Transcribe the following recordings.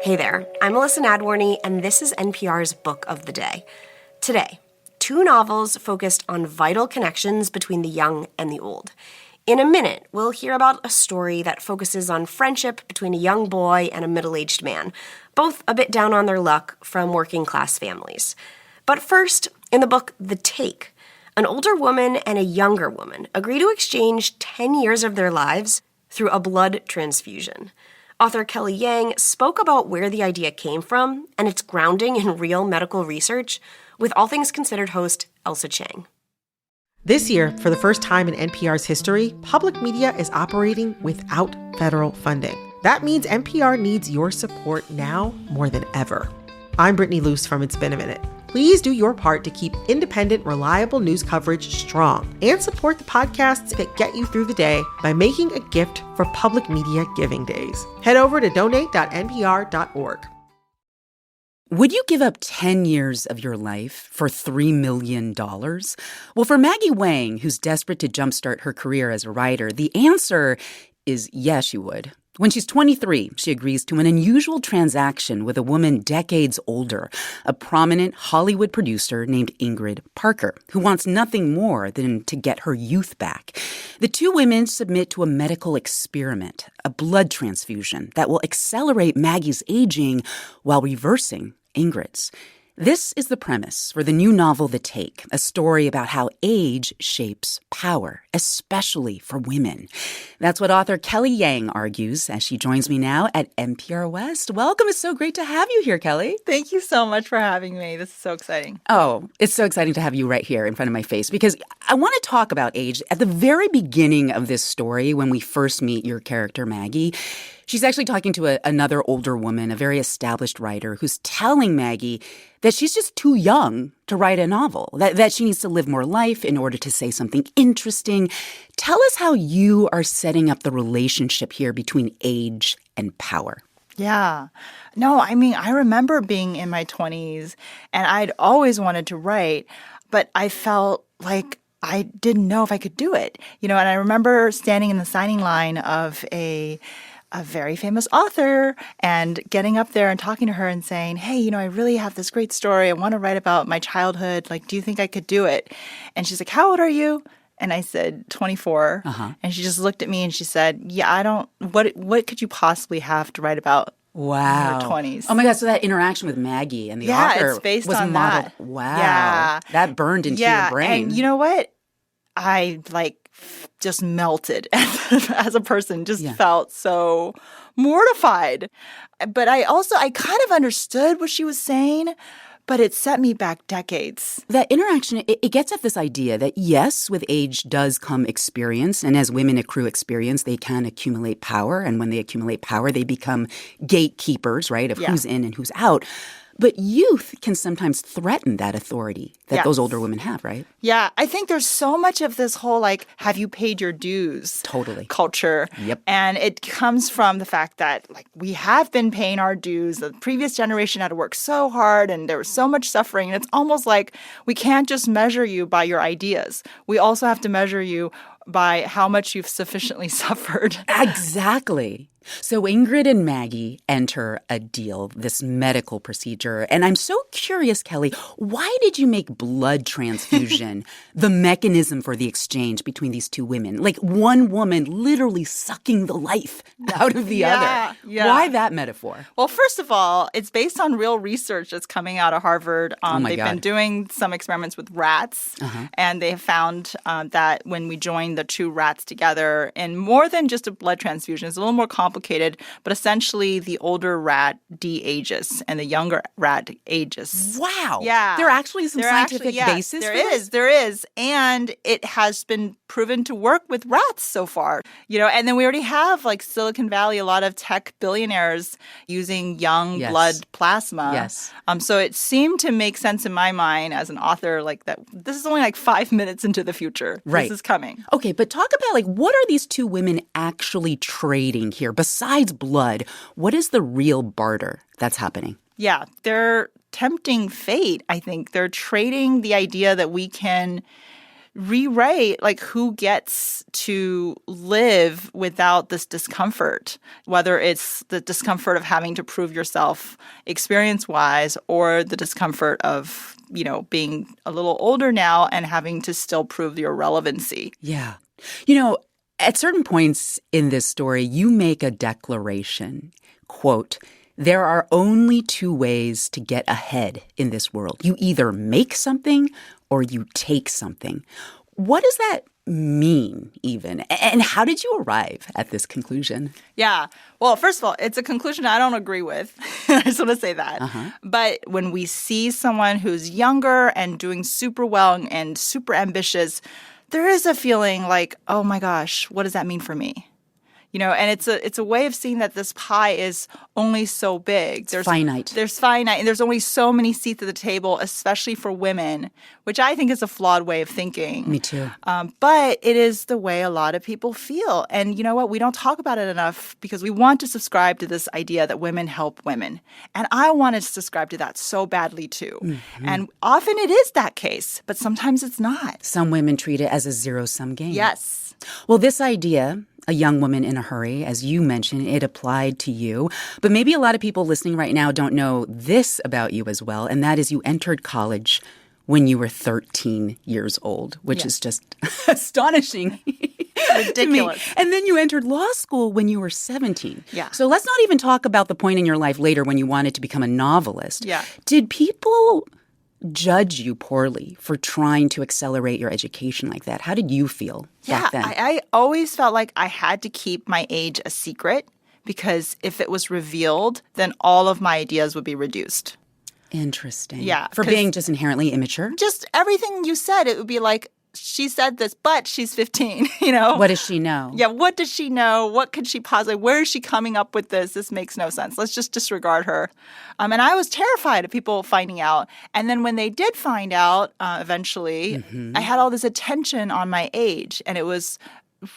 Hey there, I'm Alyssa Nadworny, and this is NPR's Book of the Day. Today, 2 novels focused on vital connections between the young and the old. In a minute, we'll hear about a story that focuses on friendship between a young boy and a middle-aged man, both a bit down on their luck from working-class families. But first, in the book The Take, an older woman and a younger woman agree to exchange 10 years of their lives through a blood transfusion. Author Kelly Yang spoke about where the idea came from and its grounding in real medical research with All Things Considered host Ailsa Chang. This year, for the first time in NPR's history, public media is operating without federal funding. That means NPR needs your support now more than ever. I'm Brittany Luce from It's Been a Minute. Please do your part to keep independent, reliable news coverage strong and support the podcasts that get you through the day by making a gift for Public Media Giving Days. Head over to donate.npr.org. Would you give up 10 years of your life for $3 million? Well, for Maggie Wang, who's desperate to jumpstart her career as a writer, the answer is yes, you would. When she's 23, she agrees to an unusual transaction with a woman decades older, a prominent Hollywood producer named Ingrid Parker, who wants nothing more than to get her youth back. The 2 women submit to a medical experiment, a blood transfusion that will accelerate Maggie's aging while reversing Ingrid's. This is the premise for the new novel, The Take, a story about how age shapes power, especially for women. That's what author Kelly Yang argues as she joins me now at NPR West. Welcome. It's so great to have you here, Kelly. Thank you so much for having me. This is so exciting. Oh, it's so exciting to have you right here in front of my face because I want to talk about age. At the very beginning of this story, when we first meet your character, Maggie, she's actually talking to another older woman, a very established writer, who's telling Maggie that she's just too young to write a novel, that she needs to live more life in order to say something interesting. Tell us how you are setting up the relationship here between age and power. Yeah. No, I mean, I remember being in my 20s and I'd always wanted to write, but I felt like I didn't know if I could do it. And I remember standing in the signing line of a very famous author and getting up there and talking to her and saying, hey, I really have this great story. I want to write about my childhood. Like, do you think I could do it? And she's like, how old are you? And I said, 24. And she just looked at me and she said, yeah, what could you possibly have to write about? Wow. In her 20s. Oh my God. So that interaction with Maggie and the author it's based was on modeled. that. Wow. Yeah. That burned into your brain. And you know what? I just melted as a person, just felt so mortified. But I kind of understood what she was saying, but it set me back decades. That interaction, it gets at this idea that, yes, with age does come experience. And as women accrue experience, they can accumulate power. And when they accumulate power, they become gatekeepers, right, of who's in and who's out. But youth can sometimes threaten that authority that those older women have, right? Yeah. I think there's so much of this whole, have you paid your dues? Totally. Culture. Yep. And it comes from the fact that, we have been paying our dues. The previous generation had to work so hard and there was so much suffering. And it's almost like we can't just measure you by your ideas. We also have to measure you by how much you've sufficiently suffered. Exactly. So Ingrid and Maggie enter a deal, this medical procedure. And I'm so curious, Kelly, why did you make blood transfusion the mechanism for the exchange between these 2 women? Like one woman literally sucking the life out of the other. Yeah. Why that metaphor? Well, first of all, it's based on real research that's coming out of Harvard. They've been doing some experiments with rats, and they have found that when we join the 2 rats together, and more than just a blood transfusion, it's a little more complicated, but essentially the older rat de-ages and the younger rat ages. Wow. Yeah. There actually is some scientific basis for this? There is. And it has been proven to work with rats so far. And then we already have, Silicon Valley, a lot of tech billionaires using young blood plasma. Yes. So it seemed to make sense in my mind as an author, that this is only 5 minutes into the future. Right. This is coming. Okay, but talk about, what are these 2 women actually trading here? Besides blood, what is the real barter that's happening? Yeah, they're tempting fate, I think. They're trading the idea that we can rewrite like who gets to live without this discomfort, whether it's the discomfort of having to prove yourself experience-wise or the discomfort of, being a little older now and having to still prove your relevancy. Yeah. At certain points in this story, you make a declaration, quote, "There are only two ways to get ahead in this world. You either make something or you take something." What does that mean, even? And how did you arrive at this conclusion? Yeah. Well, first of all, it's a conclusion I don't agree with. I just want to say that. But when we see someone who's younger and doing super well and super ambitious, there is a feeling like, oh my gosh, what does that mean for me? And it's a way of seeing that this pie is only so big. There's finite. There's finite, and there's only so many seats at the table, especially for women, which I think is a flawed way of thinking. Me too. But it is the way a lot of people feel. And you know what? We don't talk about it enough because we want to subscribe to this idea that women help women. And I want to subscribe to that so badly too. And often it is that case, but sometimes it's not. Some women treat it as a zero-sum game. Yes. Well, this idea, a young woman in a hurry, as you mentioned, it applied to you. But maybe a lot of people listening right now don't know this about you as well, and that is you entered college when you were 13 years old, which is just astonishing. Ridiculous. And then you entered law school when you were 17. Yeah. So let's not even talk about the point in your life later when you wanted to become a novelist. Yeah. Did people judge you poorly for trying to accelerate your education like that? How did you feel back then? I always felt like I had to keep my age a secret because if it was revealed, then all of my ideas would be reduced. Interesting. Yeah. For being just inherently immature? Just everything you said, it would be like, she said this, but she's 15, What does she know? Yeah, what does she know? What could she possibly, where is she coming up with this? This makes no sense. Let's just disregard her. And I was terrified of people finding out. And then when they did find out, eventually, I had all this attention on my age. And it was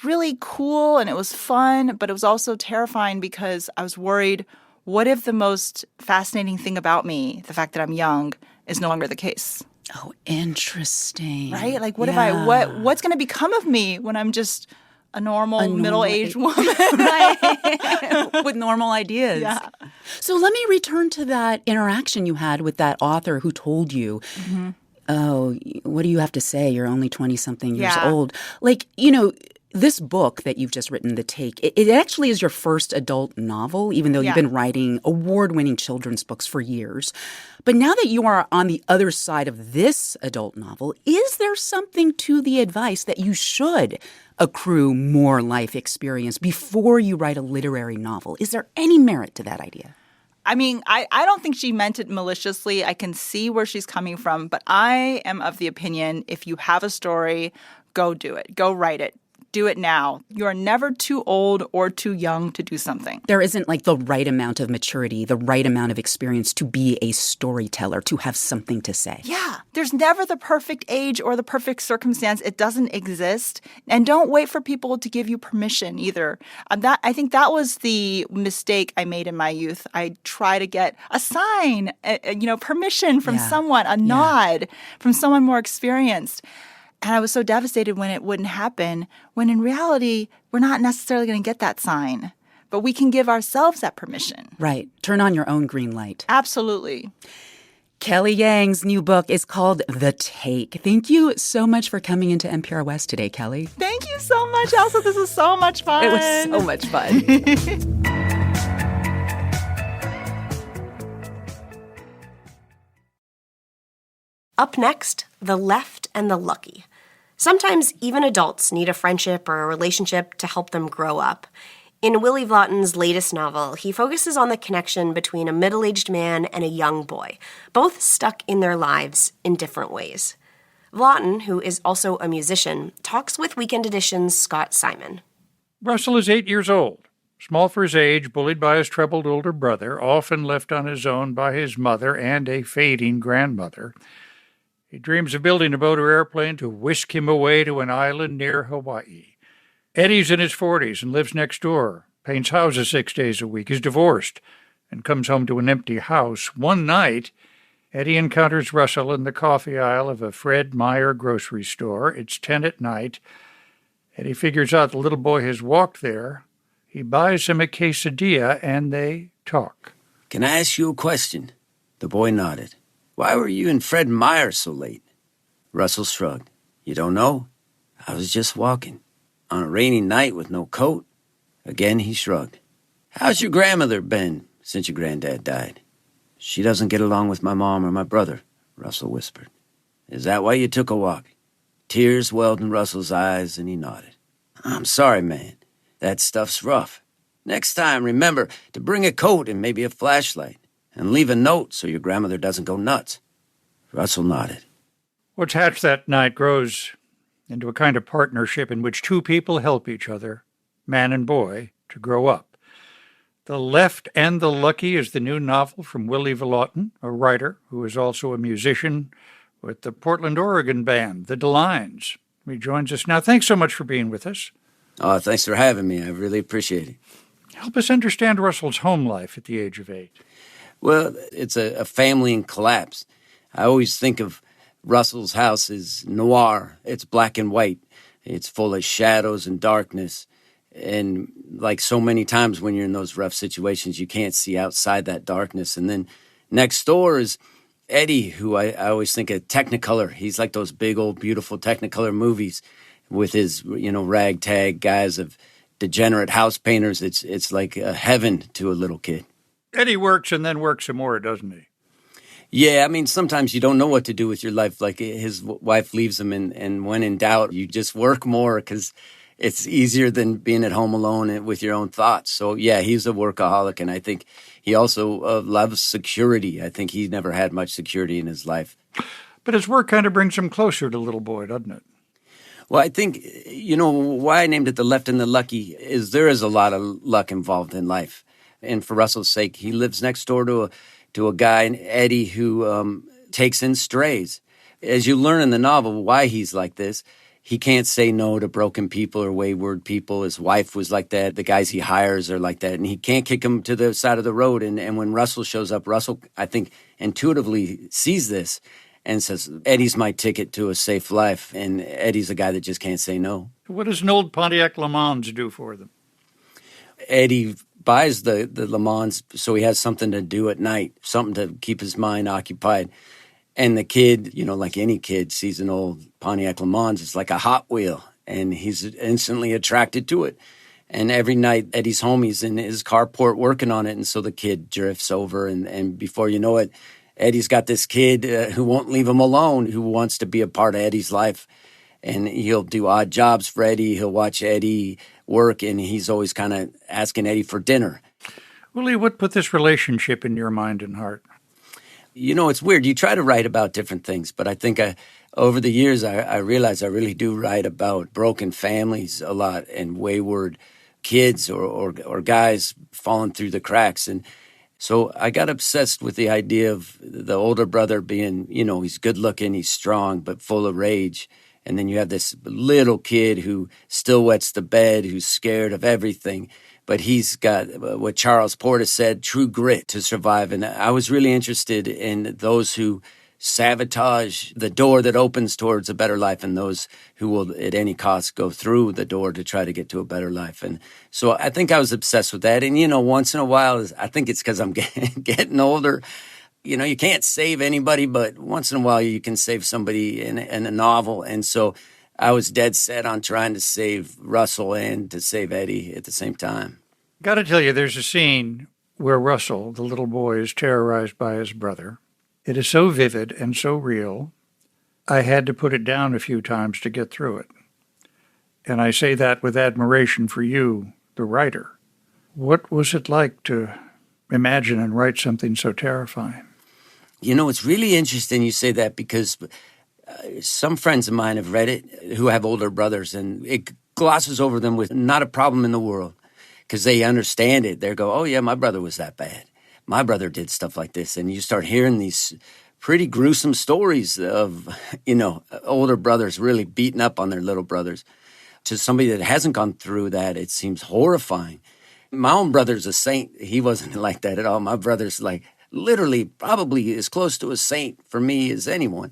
really cool and it was fun, but it was also terrifying because I was worried, what if the most fascinating thing about me, the fact that I'm young, is no longer the case? Oh, interesting. Right? Like, what if what's going to become of me when I'm just a normal middle-aged woman? Right. With normal ideas. Yeah. So let me return to that interaction you had with that author who told you, oh, what do you have to say? You're only 20-something years old. Like, this book that you've just written, The Take, it actually is your first adult novel, even though you've been writing award-winning children's books for years. But now that you are on the other side of this adult novel, is there something to the advice that you should accrue more life experience before you write a literary novel? Is there any merit to that idea? I mean, I don't think she meant it maliciously. I can see where she's coming from. But I am of the opinion, if you have a story, go do it. Go write it. Do it now. You are never too old or too young to do something. There isn't like the right amount of maturity, the right amount of experience to be a storyteller, to have something to say. Yeah. There's never the perfect age or the perfect circumstance. It doesn't exist. And don't wait for people to give you permission either. I think that was the mistake I made in my youth. I try to get a sign, permission from someone, a nod from someone more experienced. And I was so devastated when it wouldn't happen, when in reality, we're not necessarily going to get that sign. But we can give ourselves that permission. Right. Turn on your own green light. Absolutely. Kelly Yang's new book is called The Take. Thank you so much for coming into NPR West today, Kelly. Thank you so much, Ailsa. This was so much fun. It was so much fun. Up next, the left and the lucky. Sometimes even adults need a friendship or a relationship to help them grow up. In Willy Vlautin's latest novel, he focuses on the connection between a middle-aged man and a young boy, both stuck in their lives in different ways. Vlautin, who is also a musician, talks with Weekend Edition's Scott Simon. Russell is 8 years old, small for his age, bullied by his troubled older brother, often left on his own by his mother and a fading grandmother. He dreams of building a boat or airplane to whisk him away to an island near Hawaii. Eddie's in his 40s and lives next door, paints houses 6 days a week, is divorced, and comes home to an empty house. One night, Eddie encounters Russell in the coffee aisle of a Fred Meyer grocery store. It's 10 at night. Eddie figures out the little boy has walked there. He buys him a quesadilla, and they talk. Can I ask you a question? The boy nodded. Why were you and Fred Meyer so late? Russell shrugged. You don't know? I was just walking. On a rainy night with no coat. Again, he shrugged. How's your grandmother been since your granddad died? She doesn't get along with my mom or my brother, Russell whispered. Is that why you took a walk? Tears welled in Russell's eyes, and he nodded. I'm sorry, man. That stuff's rough. Next time, remember to bring a coat and maybe a flashlight, and leave a note so your grandmother doesn't go nuts. Russell nodded. What's hatched that night grows into a kind of partnership in which two people help each other, man and boy, to grow up. The Left and the Lucky is the new novel from Willy Vlautin, a writer who is also a musician with the Portland, Oregon band, the DeLines. He joins us now. Thanks so much for being with us. Oh, thanks for having me. I really appreciate it. Help us understand Russell's home life at the age of 8. Well, it's a family in collapse. I always think of Russell's house as noir. It's black and white. It's full of shadows and darkness. And like so many times when you're in those rough situations, you can't see outside that darkness. And then next door is Eddie, who I always think of Technicolor. He's like those big old beautiful Technicolor movies with his, ragtag guys of degenerate house painters. It's like a heaven to a little kid. Eddie works and then works some more, doesn't he? Yeah, I mean, sometimes you don't know what to do with your life. Like his wife leaves him, and when in doubt, you just work more because it's easier than being at home alone with your own thoughts. So, yeah, he's a workaholic, and I think he also loves security. I think he never had much security in his life. But his work kind of brings him closer to little boy, doesn't it? Well, I think, why I named it The Left and the Lucky is there is a lot of luck involved in life. And for Russell's sake, he lives next door to a guy, Eddie, who takes in strays. As you learn in the novel why he's like this, he can't say no to broken people or wayward people. His wife was like that. The guys he hires are like that. And he can't kick them to the side of the road. And when Russell shows up, Russell, I think, intuitively sees this and says, Eddie's my ticket to a safe life. And Eddie's a guy that just can't say no. What does an old Pontiac Le Mans do for them? Eddie buys the Le Mans so he has something to do at night, something to keep his mind occupied. And the kid, like any kid, sees an old Pontiac Le Mans. It's like a Hot Wheel, and he's instantly attracted to it. And every night Eddie's home, he's in his carport working on it, and so the kid drifts over, and before you know it, Eddie's got this kid who won't leave him alone, who wants to be a part of Eddie's life. And he'll do odd jobs for Eddie. He'll watch Eddie work, and he's always kind of asking Eddie for dinner. Willie, what put this relationship in your mind and heart? It's weird. You try to write about different things, but I think over the years I realized I really do write about broken families a lot and wayward kids or guys falling through the cracks. And so I got obsessed with the idea of the older brother being, he's good looking, he's strong, but full of rage. And then you have this little kid who still wets the bed, who's scared of everything. But he's got what Charles Portis said, true grit to survive. And I was really interested in those who sabotage the door that opens towards a better life and those who will at any cost go through the door to try to get to a better life. And so I think I was obsessed with that. And, once in a while, I think it's because I'm getting older. You can't save anybody, but once in a while you can save somebody in a novel. And so I was dead set on trying to save Russell and to save Eddie at the same time. Got to tell you, there's a scene where Russell, the little boy, is terrorized by his brother. It is so vivid and so real, I had to put it down a few times to get through it. And I say that with admiration for you, the writer. What was it like to imagine and write something so terrifying? It's really interesting you say that because some friends of mine have read it who have older brothers, and it glosses over them with not a problem in the world because they understand it. They go, oh, yeah, my brother was that bad. My brother did stuff like this. And you start hearing these pretty gruesome stories of, older brothers really beating up on their little brothers. To somebody that hasn't gone through that, it seems horrifying. My own brother's a saint. He wasn't like that at all. My brother's like literally probably as close to a saint for me as anyone.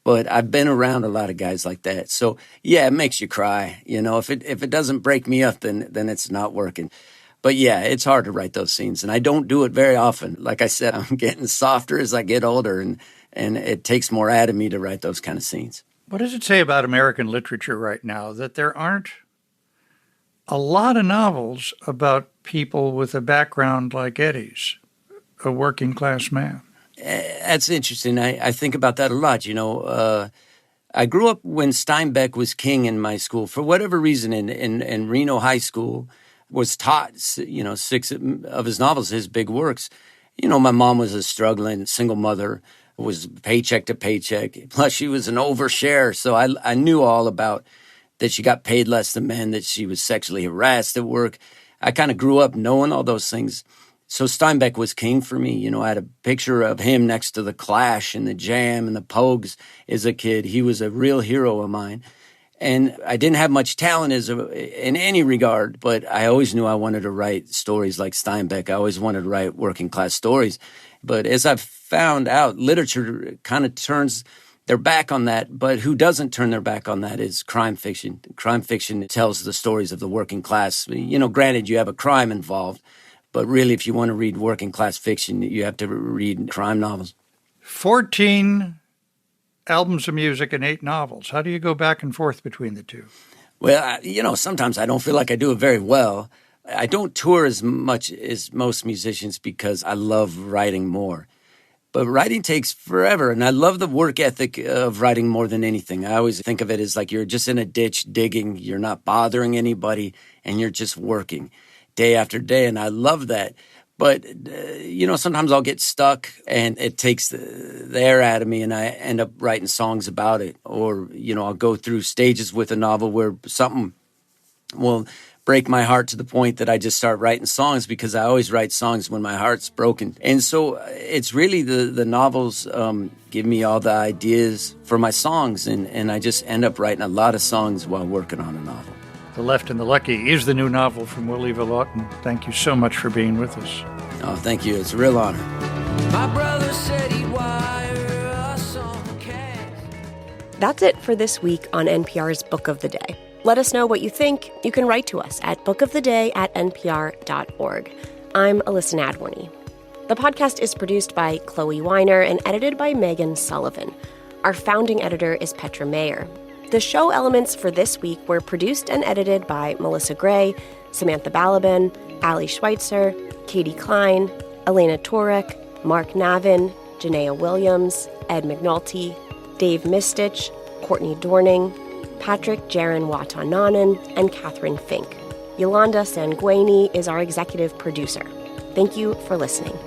But I've been around a lot of guys like that. So, yeah, it makes you cry. You know, if it doesn't break me up, then it's not working. But, yeah, it's hard to write those scenes. And I don't do it very often. Like I said, I'm getting softer as I get older, and it takes more out of me to write those kind of scenes. What does it say about American literature right now that there aren't a lot of novels about people with a background like Eddie's, a working class man? That's interesting. I think about that a lot. You know, I grew up when Steinbeck was king in my school. For whatever reason, in Reno High School was taught, you know, 6 of his novels, his big works. You know, my mom was a struggling single mother, was paycheck to paycheck. Plus, she was an overshare. So I knew all about that she got paid less than men, that she was sexually harassed at work. I kind of grew up knowing all those things. So Steinbeck was king for me. You know, I had a picture of him next to the Clash and the Jam and the Pogues as a kid. He was a real hero of mine. And I didn't have much talent in any regard, but I always knew I wanted to write stories like Steinbeck. I always wanted to write working class stories. But as I've found out, literature kind of turns their back on that. But who doesn't turn their back on that is crime fiction. Crime fiction tells the stories of the working class. You know, granted, you have a crime involved. But really, if you want to read working class fiction, you have to read crime novels. 14 albums of music and 8 novels. How do you go back and forth between the two? Well, you know, sometimes I don't feel like I do it very well. I don't tour as much as most musicians because I love writing more. But writing takes forever, and I love the work ethic of writing more than anything. I always think of it as like you're just in a ditch digging, you're not bothering anybody, and you're just working day after day, and I love that. But, you know, sometimes I'll get stuck, and it takes the air out of me, and I end up writing songs about it. Or, you know, I'll go through stages with a novel where something will break my heart to the point that I just start writing songs, because I always write songs when my heart's broken. And so it's really the novels give me all the ideas for my songs, and I just end up writing a lot of songs while working on a novel. The Left and the Lucky is the new novel from Willy Vlautin. Thank you so much for being with us. Oh, thank you. It's a real honor. My brother said he'd wire us on cash. That's it for this week on NPR's Book of the Day. Let us know what you think. You can write to us at bookoftheday@npr.org. I'm Ailsa Nadworny. The podcast is produced by Chloe Weiner and edited by Megan Sullivan. Our founding editor is Petra Mayer. The show elements for this week were produced and edited by Melissa Gray, Samantha Balaban, Ali Schweitzer, Katie Klein, Elena Torek, Mark Navin, Janaea Williams, Ed McNulty, Dave Mistich, Courtney Dorning, Patrick Jaron Watananen, and Catherine Fink. Yolanda Sanguini is our executive producer. Thank you for listening.